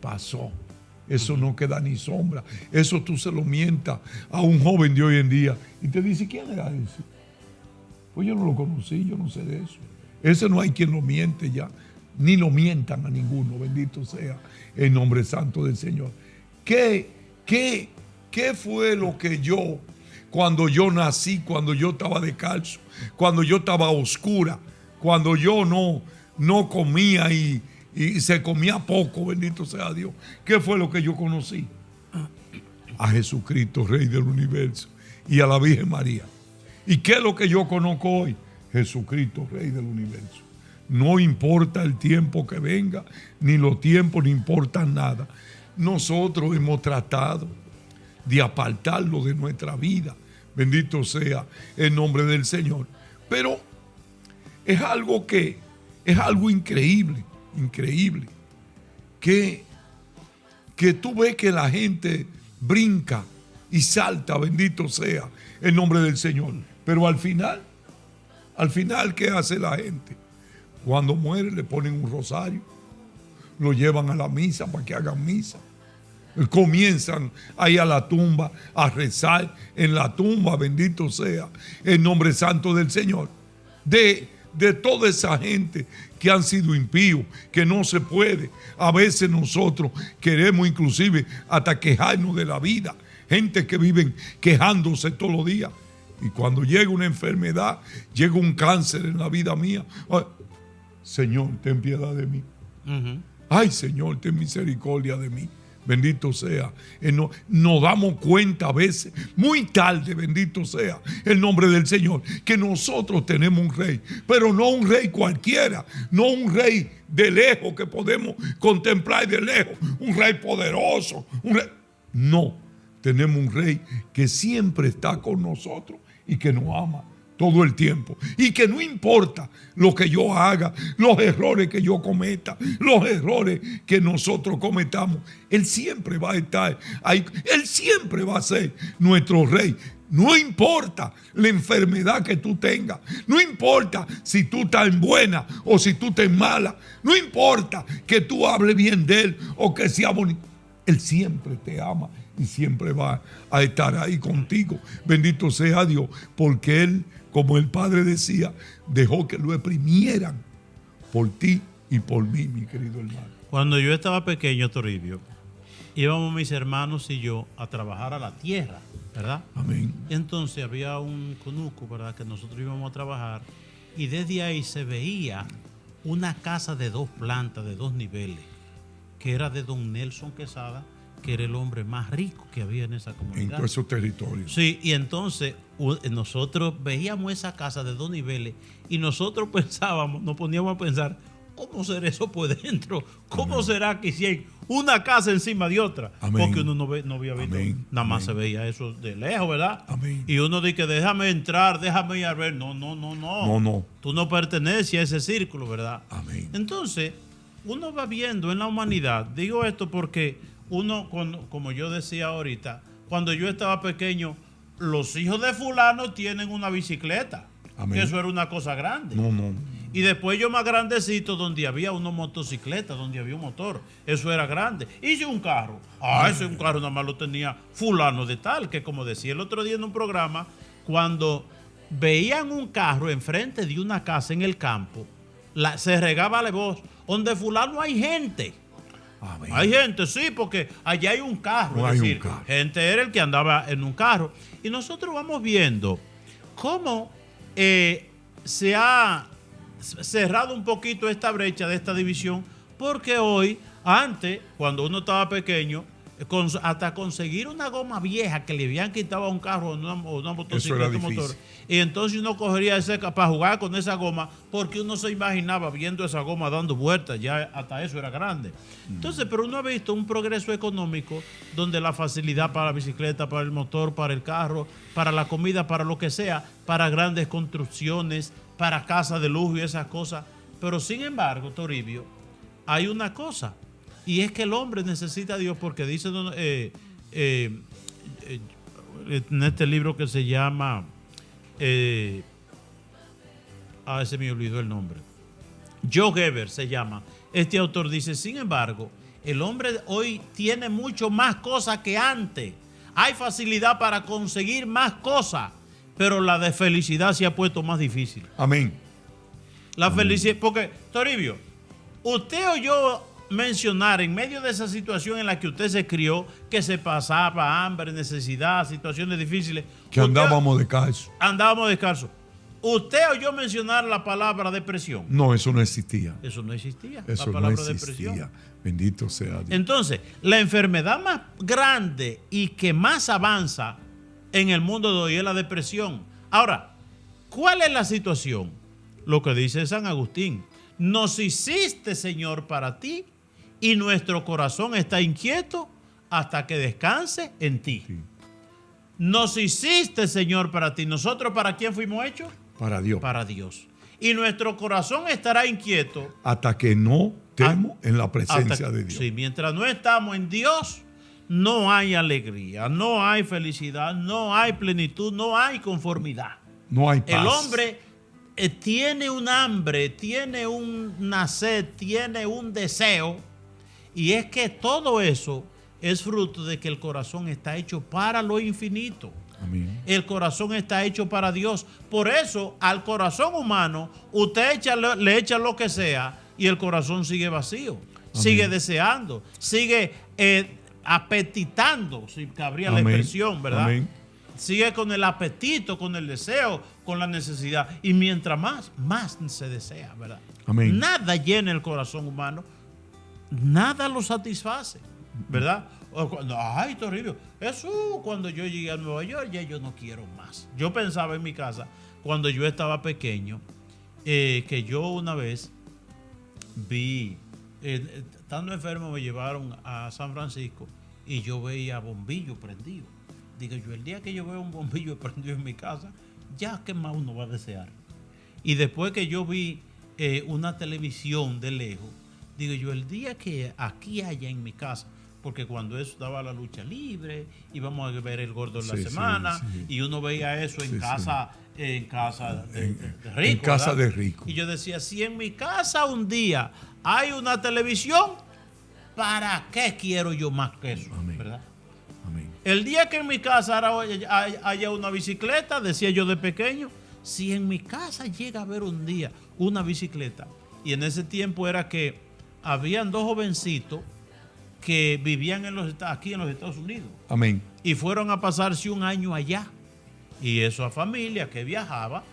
pasó. Eso no queda ni sombra. Eso tú se lo mientas a un joven de hoy en día y te dice, ¿quién era ese? Pues yo no lo conocí, yo no sé de eso. Ese no hay quien lo miente ya, ni lo mientan a ninguno, bendito sea el nombre santo del Señor. ¿Qué fue lo que yo, cuando yo nací, cuando yo estaba descalzo, cuando yo estaba a oscura, cuando yo no comía y se comía poco, bendito sea Dios? ¿Qué fue lo que yo conocí? A Jesucristo, Rey del universo, y a la Virgen María. ¿Y qué es lo que yo conozco hoy? Jesucristo, Rey del universo. No importa el tiempo que venga, ni los tiempos, ni importa nada. Nosotros hemos tratado de apartarlo de nuestra vida. Bendito sea el nombre del Señor. Pero es algo increíble, que tú ves que la gente brinca y salta, bendito sea el nombre del Señor. Pero al final, ¿qué hace la gente? Cuando muere le ponen un rosario, lo llevan a la misa para que hagan misa. Comienzan ahí a la tumba a rezar en la tumba, bendito sea el nombre santo del Señor. De toda esa gente que han sido impíos, que no se puede. A veces nosotros queremos inclusive hasta quejarnos de la vida. Gente que viven quejándose todos los días. Y cuando llega una enfermedad, llega un cáncer en la vida mía. Ay, Señor, ten piedad de mí. Ay, Señor, ten misericordia de mí. Bendito sea. Nos damos cuenta a veces, muy tarde, bendito sea el nombre del Señor, que nosotros tenemos un rey, pero no un rey cualquiera, no un rey de lejos que podemos contemplar de lejos, un rey poderoso, no, tenemos un rey que siempre está con nosotros y que nos ama todo el tiempo, y que no importa lo que yo haga, los errores que yo cometa, los errores que nosotros cometamos, Él siempre va a estar ahí, Él siempre va a ser nuestro rey. No importa la enfermedad que tú tengas, no importa si tú estás en buena o si tú estás en mala, no importa que tú hables bien de Él o que sea bonito, Él siempre te ama y siempre va a estar ahí contigo. Bendito sea Dios, porque Él como el Padre decía, dejó que lo exprimieran por ti y por mí, mi querido hermano.
Cuando yo estaba pequeño, Toribio, íbamos mis hermanos y yo a trabajar a la tierra, ¿verdad?
Amén.
Y entonces había un conuco, ¿verdad? Que nosotros íbamos a trabajar y desde ahí se veía una casa de 2 plantas, de 2 niveles, que era de don Nelson Quesada, que era el hombre más rico que había en esa comunidad.
En todos esos territorios.
Sí, y entonces nosotros veíamos esa casa de 2 niveles y nosotros pensábamos, nos poníamos a pensar, ¿cómo será eso por dentro? ¿Cómo
Amén.
será que si hay una casa encima de otra?
Amén.
Porque uno no había visto,
Amén.
nada más
Amén.
se veía eso de lejos, ¿verdad?
Amén.
Y uno dice que déjame entrar, déjame ir a ver. No.
No.
Tú no perteneces a ese círculo, ¿verdad?
Amén.
Entonces, uno va viendo en la humanidad, digo esto porque uno, como yo decía ahorita, cuando yo estaba pequeño, los hijos de fulano tienen una bicicleta.
Amén.
Que eso era una cosa grande.
No.
Y después yo más grandecito, donde había una motocicleta, donde había un motor. Eso era grande. Hice un carro. Ese un carro nada más lo tenía fulano de tal, que como decía el otro día en un programa, cuando veían un carro enfrente de una casa en el campo, se regaba la voz, donde fulano hay gente.
Amén.
Hay gente, sí, porque allá hay un carro.
No
es
hay un
decir,
carro.
gente era el que andaba en un carro. Y nosotros vamos viendo cómo se ha cerrado un poquito esta brecha de esta división, porque hoy, antes, cuando uno estaba pequeño, hasta conseguir una goma vieja que le habían quitado a un carro o una motocicleta motor, y entonces uno cogería ese para jugar con esa goma, porque uno se imaginaba viendo esa goma dando vueltas, ya hasta eso era grande. Entonces, pero uno ha visto un progreso económico donde la facilidad para la bicicleta, para el motor, para el carro, para la comida, para lo que sea, para grandes construcciones, para casas de lujo y esas cosas. Pero sin embargo, Toribio, hay una cosa, y es que el hombre necesita a Dios, porque dice en este libro que se llama, se me olvidó el nombre, Joe Geber se llama, este autor dice, sin embargo, el hombre hoy tiene mucho más cosas que antes, hay facilidad para conseguir más cosas, pero la de felicidad se ha puesto más difícil.
Amén.
La felicidad, porque, Toribio, usted oyó mencionar en medio de esa situación en la que usted se crió, que se pasaba hambre, necesidad, situaciones difíciles.
Que andábamos descalzos.
Andábamos descalzos. ¿Usted oyó mencionar la palabra depresión?
No, eso no existía.
Eso no existía.
Eso
la palabra
no existía.
depresión.
Bendito sea Dios.
Entonces, la enfermedad más grande y que más avanza en el mundo de hoy es la depresión. Ahora, ¿cuál es la situación? Lo que dice San Agustín. Nos hiciste, Señor, para ti, y nuestro corazón está inquieto hasta que descanse en ti.
Sí.
Nos hiciste, Señor, para ti. ¿Nosotros para quién fuimos hechos?
Para Dios.
Para Dios. Y nuestro corazón estará inquieto
Hasta que no estemos en la presencia de Dios.
Sí, mientras no estamos en Dios, no hay alegría, no hay felicidad, no hay plenitud, no hay conformidad.
No hay paz.
El hombre tiene un hambre, tiene una sed, tiene un deseo, y es que todo eso es fruto de que el corazón está hecho para lo infinito.
Amén.
El corazón está hecho para Dios. Por eso, al corazón humano, usted le echa lo que sea y el corazón sigue vacío. Amén. Sigue deseando, sigue apetitando, si cabría la expresión, ¿verdad?
Amén.
Sigue con el apetito, con el deseo, con la necesidad. Y mientras más se desea, ¿verdad?
Amén.
Nada llena el corazón humano, nada lo satisface, ¿verdad? Ay, Toribio, eso cuando yo llegué a Nueva York, ya yo no quiero más. Yo pensaba en mi casa, cuando yo estaba pequeño, que yo una vez vi, estando enfermo me llevaron a San Francisco y yo veía bombillos prendidos. Digo yo, el día que yo veo un bombillo prendido en mi casa, ya qué más uno va a desear. Y después que yo vi una televisión de lejos, digo yo, el día que aquí haya en mi casa, porque cuando eso daba la lucha libre, íbamos a ver el gordo en la semana, y uno veía eso en casa, en casa de rico.
En casa
¿verdad?
de rico.
Y yo decía, si en mi casa un día hay una televisión, ¿para qué quiero yo más que eso?
Amén.
¿Verdad?
Amén.
El día que en mi casa haya una bicicleta, decía yo de pequeño, si en mi casa llega a haber un día una bicicleta, y en ese tiempo era que habían dos jovencitos que vivían aquí en los Estados Unidos.
Amén.
Y fueron a pasarse un año allá. Y esa familia que viajaba,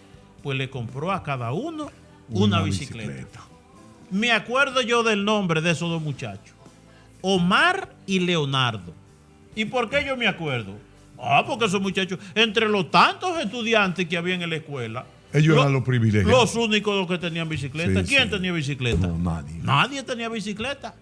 pues le compró a cada uno una bicicleta. Me acuerdo yo del nombre de esos dos muchachos, Omar y Leonardo. ¿Y por qué yo me acuerdo? Porque esos muchachos, entre los tantos estudiantes que había en la escuela,
ellos eran los privilegiados.
Los únicos que tenían bicicleta.
Sí,
¿Quién
sí.
tenía bicicleta?
No, nadie.
Nadie tenía bicicleta.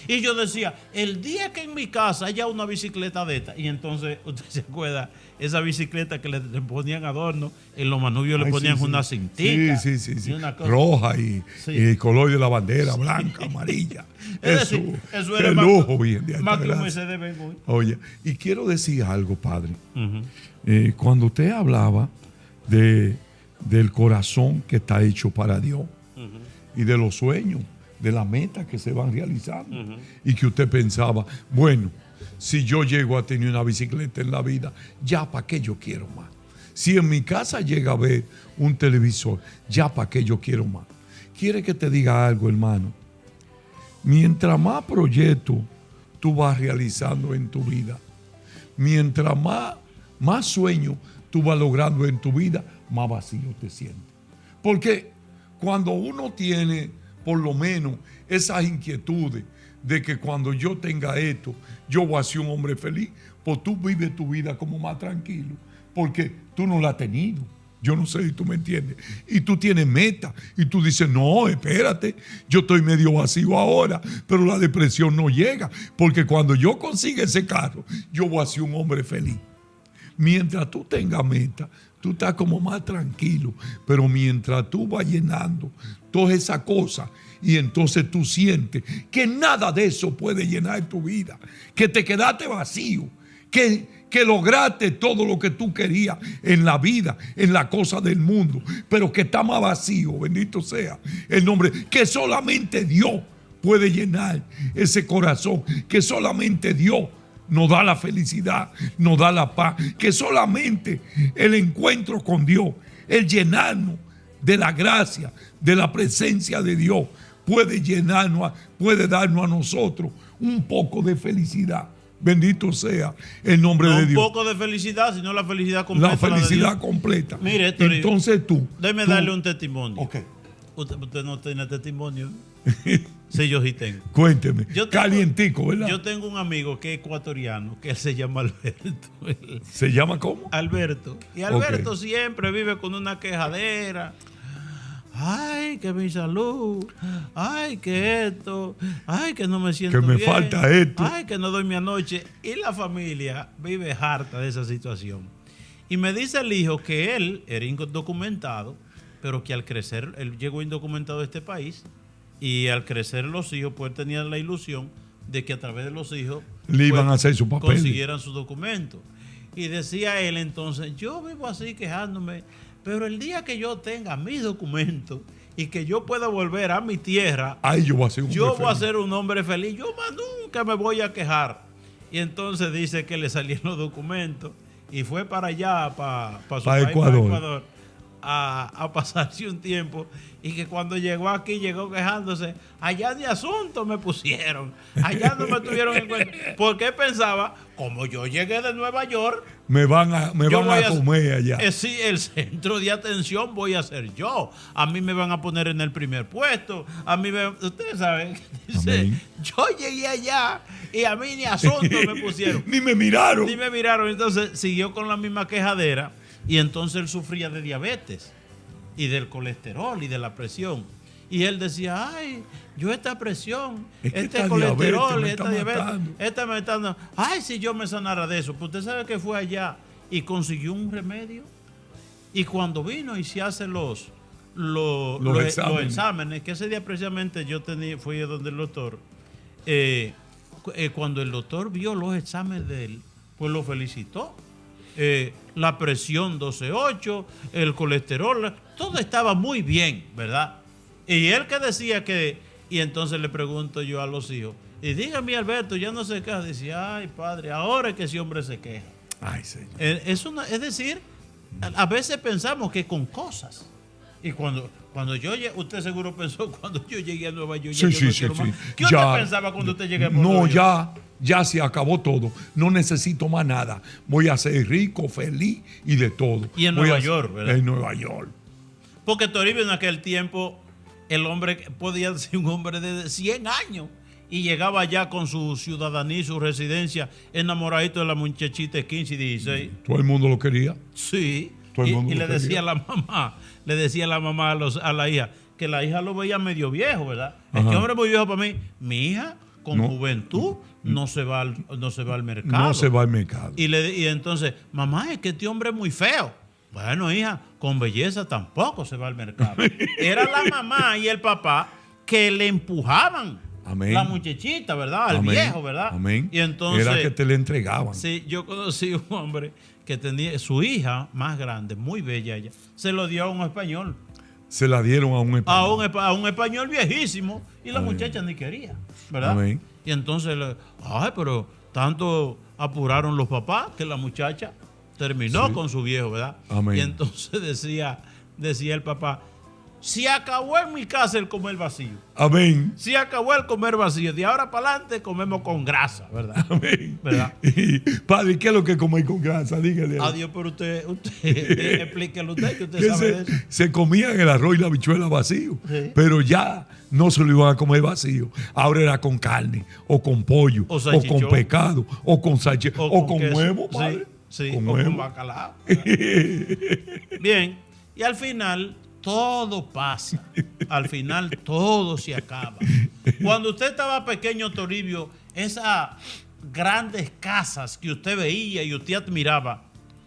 Y yo decía, el día que en mi casa haya una bicicleta de esta, y entonces, usted se acuerda, esa bicicleta que le ponían adorno, en los manubios le ponían una cintita.
Sí.
Y una cosa.
Roja y el color de la bandera, blanca, amarilla.
Es decir, eso era
qué
más,
lujo bien de
más que un Mercedes-Benz hoy.
Oye, y quiero decir algo, padre. Cuando usted hablaba del corazón que está hecho para Dios y de los sueños, de las metas que se van realizando, y que usted pensaba, bueno, si yo llego a tener una bicicleta en la vida, ya para qué yo quiero más. Si en mi casa llega a ver un televisor, ya para qué yo quiero más. Quiere que te diga algo, hermano. Mientras más proyectos tú vas realizando en tu vida, mientras más sueños tú vas logrando en tu vida, más vacío te sientes. Porque cuando uno tiene por lo menos esas inquietudes de que cuando yo tenga esto, yo voy a ser un hombre feliz, pues tú vives tu vida como más tranquilo, porque tú no la has tenido. Yo no sé si tú me entiendes. Y tú tienes meta y tú dices, no, espérate, yo estoy medio vacío ahora, pero la depresión no llega, porque cuando yo consiga ese carro, yo voy a ser un hombre feliz. Mientras tú tengas meta, tú estás como más tranquilo, pero mientras tú vas llenando todas esas cosas, y entonces tú sientes que nada de eso puede llenar tu vida, que te quedaste vacío, que lograste todo lo que tú querías en la vida, en la cosa del mundo, pero que está más vacío, bendito sea el nombre, que solamente Dios puede llenar ese corazón, que solamente Dios nos da la felicidad, nos da la paz, que solamente el encuentro con Dios, el llenarnos de la gracia, de la presencia de Dios, puede llenarnos, puede darnos a nosotros un poco de felicidad. Bendito sea el nombre de Dios.
No un poco de felicidad, sino la felicidad completa.
La felicidad completa.
Mire, Héctor,
entonces
déjeme darle un testimonio.
Ok.
Usted no tiene testimonio. Sí, yo sí tengo.
Cuénteme. Calientico, ¿verdad?
Yo tengo un amigo que es ecuatoriano, que él se llama Alberto.
¿Se llama cómo?
Alberto. Y Alberto siempre vive con una quejadera. Ay, que mi salud. Ay, que esto. Ay, que no me siento bien.
Que me falta esto.
Ay, que no doy mi anoche. Y la familia vive harta de esa situación. Y me dice el hijo que él era indocumentado, pero que al crecer, él llegó indocumentado a este país, y al crecer los hijos, pues él tenía la ilusión de que a través de los hijos
le iban a hacer su papel,
consiguieran su documento. Y decía él entonces, yo vivo así quejándome, pero el día que yo tenga mis documentos y que yo pueda volver a mi tierra,
ay, yo voy a ser
un hombre feliz. Yo más nunca me voy a quejar. Y entonces dice que le salieron los documentos y fue para allá, para su país, Ecuador, a pasarse un tiempo, y que cuando llegó aquí, llegó quejándose, allá de asunto me pusieron, allá no me tuvieron en cuenta, porque pensaba, como yo llegué de Nueva York,
me van a comer allá.
Sí, el centro de atención voy a ser yo, a mí me van a poner en el primer puesto, ustedes saben, dice, yo llegué allá y a mí ni asunto me pusieron.
Ni me miraron.
Entonces siguió con la misma quejadera. Y entonces él sufría de diabetes y del colesterol y de la presión. Y él decía, ay, yo esta presión, este colesterol, esta diabetes, esta me está dando. Ay, si yo me sanara de eso. Pues usted sabe que fue allá y consiguió un remedio. Y cuando vino y se hace los exámenes, que ese día precisamente fui a donde el doctor. Cuando el doctor vio los exámenes de él, pues lo felicitó. La presión 12.8, el colesterol, todo estaba muy bien, ¿verdad? Y él que decía y entonces le pregunto yo a los hijos, y dígame, Alberto, ya no se queja. Dice, ay, padre, ahora es que ese hombre se queja.
Ay, señor.
Es decir, A veces pensamos que con cosas. Y cuando usted seguro pensó cuando yo llegué a Nueva York.
Sí.
¿Qué usted pensaba cuando usted llegó a Nueva
No,
York?
ya se acabó todo. No necesito más nada. Voy a ser rico, feliz y de todo.
Y en Nueva York, ¿verdad?
En Nueva York.
Porque Toribio en aquel tiempo, el hombre podía ser un hombre de 100 años. Y llegaba allá con su ciudadanía y su residencia, enamoradito de la muchachita de 15 y 16.
Todo el mundo lo quería.
Sí.
Todo el mundo
Y
lo
le
quería.
decía la mamá a la hija, que la hija lo veía medio viejo, ¿verdad?
Ajá.
Este hombre es muy viejo para mí. Mi hija, con
No.
juventud, no se va al mercado.
No se va al mercado.
Y entonces, mamá, es que este hombre es muy feo. Bueno, hija, con belleza tampoco se va al mercado. Era la mamá y el papá que le empujaban.
Amén.
La muchachita, ¿verdad? Al
Amén.
viejo, ¿verdad?
Amén.
Y entonces,
era que te le entregaban.
sí, yo conocí un hombre que tenía su hija más grande, muy bella ella, se lo dio a un español.
Se la dieron a un español.
A un español viejísimo y la
Amén.
muchacha ni quería, ¿verdad?
Amén.
Y entonces, pero tanto apuraron los papás que la muchacha terminó
Sí.
con su viejo, ¿verdad?
Amén.
Y entonces decía el papá, se acabó en mi casa el comer vacío.
Amén.
Se acabó el comer vacío. De ahora para adelante comemos con grasa, ¿verdad?
Amén.
¿Verdad?
Y, padre, ¿qué es lo que coméis con grasa? Dígale.
Adiós, pero usted explíquelo usted, que usted
Que
sabe de eso.
se comían el arroz y la habichuela vacío,
Sí.
pero ya no se lo iban a comer vacío. Ahora era con carne, o con pollo,
O
o
salchichón.
con pescado, o con salchichón, o con
queso.
huevo,
Sí,
padre.
sí,
con
o
huevo.
con bacalao. Bien, y al final todo pasa. Al final todo se acaba. Cuando usted estaba pequeño, Toribio, esas grandes casas que usted veía y usted admiraba,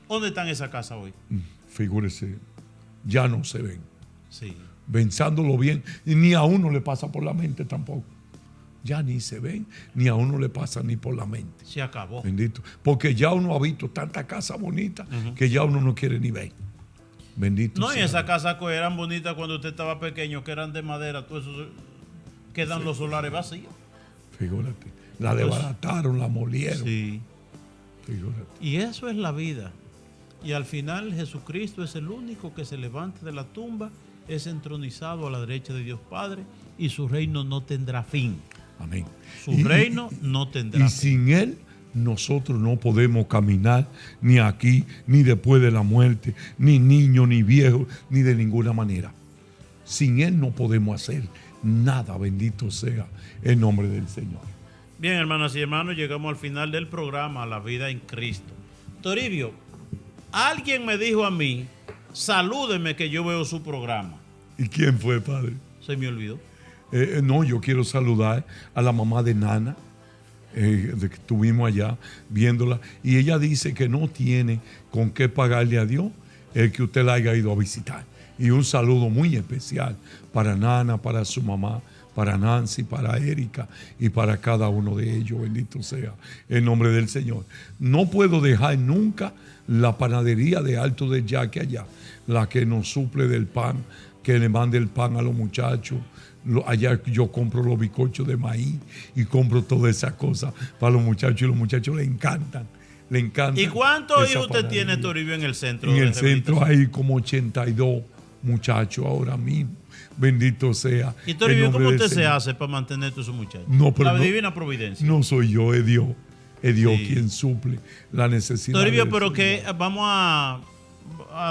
¿dónde están esas casas hoy?
Figúrese, ya no se ven.
Sí.
Pensándolo bien, y ni a uno le pasa por la mente tampoco. Ya ni se ven, ni a uno le pasa ni por la mente.
Se acabó.
Bendito. Porque ya uno ha visto tanta casa bonita que ya uno no quiere ni ver. Bendito
No, y
sea.
esas casas que eran bonitas cuando usted estaba pequeño, que eran de madera, todo eso quedan los solares vacíos.
Figúrate. La desbarataron, la molieron.
Sí.
Figúrate.
Y eso es la vida. Y al final Jesucristo es el único que se levanta de la tumba, es entronizado a la derecha de Dios Padre y su reino no tendrá fin.
Amén.
Su reino no tendrá
Y
fin.
sin Él, nosotros no podemos caminar ni aquí, ni después de la muerte, ni niño, ni viejo, ni de ninguna manera. Sin Él no podemos hacer nada, bendito sea el nombre del Señor.
Bien, hermanas y hermanos, llegamos al final del programa La Vida en Cristo. Toribio, alguien me dijo a mí, salúdeme que yo veo su programa.
¿Y quién fue, Padre?
Se me olvidó.
No, yo quiero saludar a la mamá de Nana, de que estuvimos allá viéndola, y ella dice que no tiene con qué pagarle a Dios el que usted la haya ido a visitar. Y un saludo muy especial para Nana, para su mamá, para Nancy, para Erika y para cada uno de ellos. Bendito sea el nombre del Señor. No puedo dejar nunca la panadería de Alto del Yaque allá, la que nos suple del pan, que le mande el pan a los muchachos. Allá yo compro los bizcochos de maíz y compro todas esas cosas para los muchachos, y los muchachos le encantan. Le encanta.
¿Y cuántos hijos usted tiene, Toribio, en el centro?
En
de
el centro
rehabilitación?
hay como 82 muchachos ahora mismo. Bendito sea.
¿Y
el
Toribio,
nombre
cómo
del
usted se
Señor.
hace para mantener a todos esos muchachos?
No, pero
La
no-
divina providencia.
No soy yo, es Dios. Es Dios
Sí.
quien suple la necesidad.
Toribio,
del
pero
Señor.
que vamos a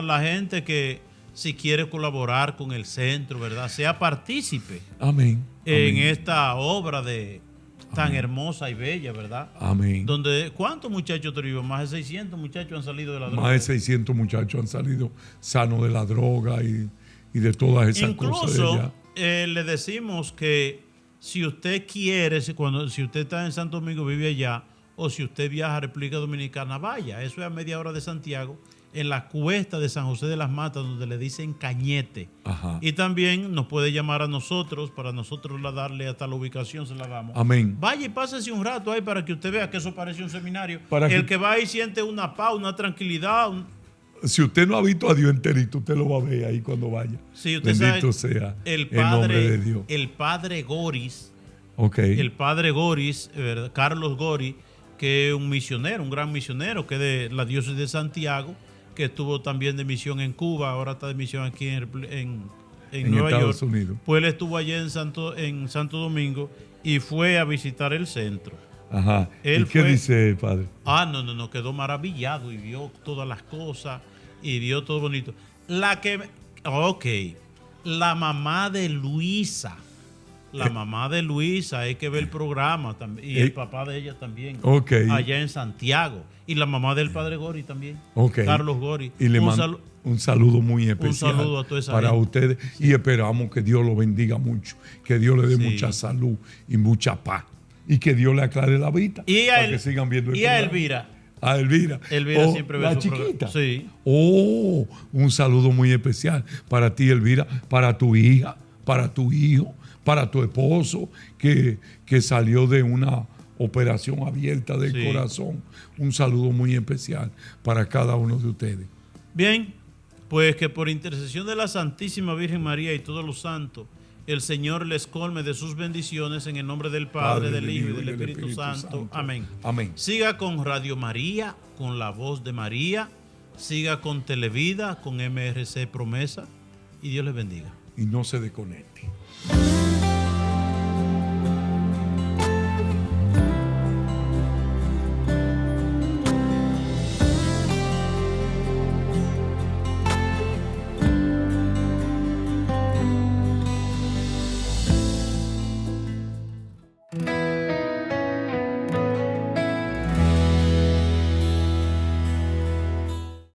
la gente que si quiere colaborar con el centro, ¿verdad? Sea partícipe
Amén.
en
Amén.
esta obra tan hermosa y bella, ¿verdad?
Amén.
¿Cuántos muchachos, Toribio? Más de 600 muchachos han salido de la droga.
Más de 600 muchachos han salido sanos de la droga y de todas esas cosas de
Incluso
allá.
le decimos que si usted quiere, si usted está en Santo Domingo, vive allá, o si usted viaja a República Dominicana, vaya. Eso es a media hora de Santiago, en la cuesta de San José de las Matas, donde le dicen Cañete.
Ajá.
Y también nos puede llamar a nosotros, para nosotros darle hasta la ubicación, se la damos.
Amén.
Vaya y pásese un rato ahí para que usted vea que eso parece un seminario.
Para
El
que-
que va ahí siente una paz, una tranquilidad.
Si usted no ha visto a Dios enterito, usted lo va a ver ahí cuando vaya.
Sí, usted
Bendito
sabe,
sea
el
nombre de
padre,
Dios.
el padre Goris,
Ok.
el padre Goris, Carlos Goris, que es un misionero, un gran misionero, que es de la diócesis de Santiago, que estuvo también de misión en Cuba, ahora está de misión aquí en
En
Nueva
Estados
York.
Unidos.
Pues él estuvo allá en Santo Domingo y fue a visitar el centro.
Ajá.
Él
¿Y qué
fue-
dice, padre?
No, quedó maravillado y vio todas las cosas y vio todo bonito. La mamá de Luisa. La mamá de Luisa, hay que ver el programa también. Y el papá de ella también.
Ok.
Allá en Santiago. Y la mamá del padre Gori también.
Ok.
Carlos Gori.
Y le
Un
mando un saludo muy especial
saludo a toda esa
para
gente.
ustedes. Y esperamos que Dios lo bendiga mucho. Que Dios le dé
Sí.
mucha salud y mucha paz. Y que Dios le aclare la vida.
Y a,
para
él,
que sigan viendo el
y a
programa.
Elvira.
A Elvira.
Elvira
Oh,
siempre ve
la
su
chiquita.
programa. Sí.
Oh, un saludo muy especial para ti, Elvira, para tu hija, para tu hijo, para tu esposo, que salió de una operación abierta del
Sí.
corazón. Un saludo muy especial para cada uno de ustedes.
Bien, pues que por intercesión de la Santísima Virgen María y todos los santos, el Señor les colme de sus bendiciones en el nombre del Padre, del Hijo y del Espíritu Santo. Amén.
Amén.
Siga con Radio María, con La Voz de María. Siga con Televida, con MRC Promesa. Y Dios les bendiga.
Y no se desconecte.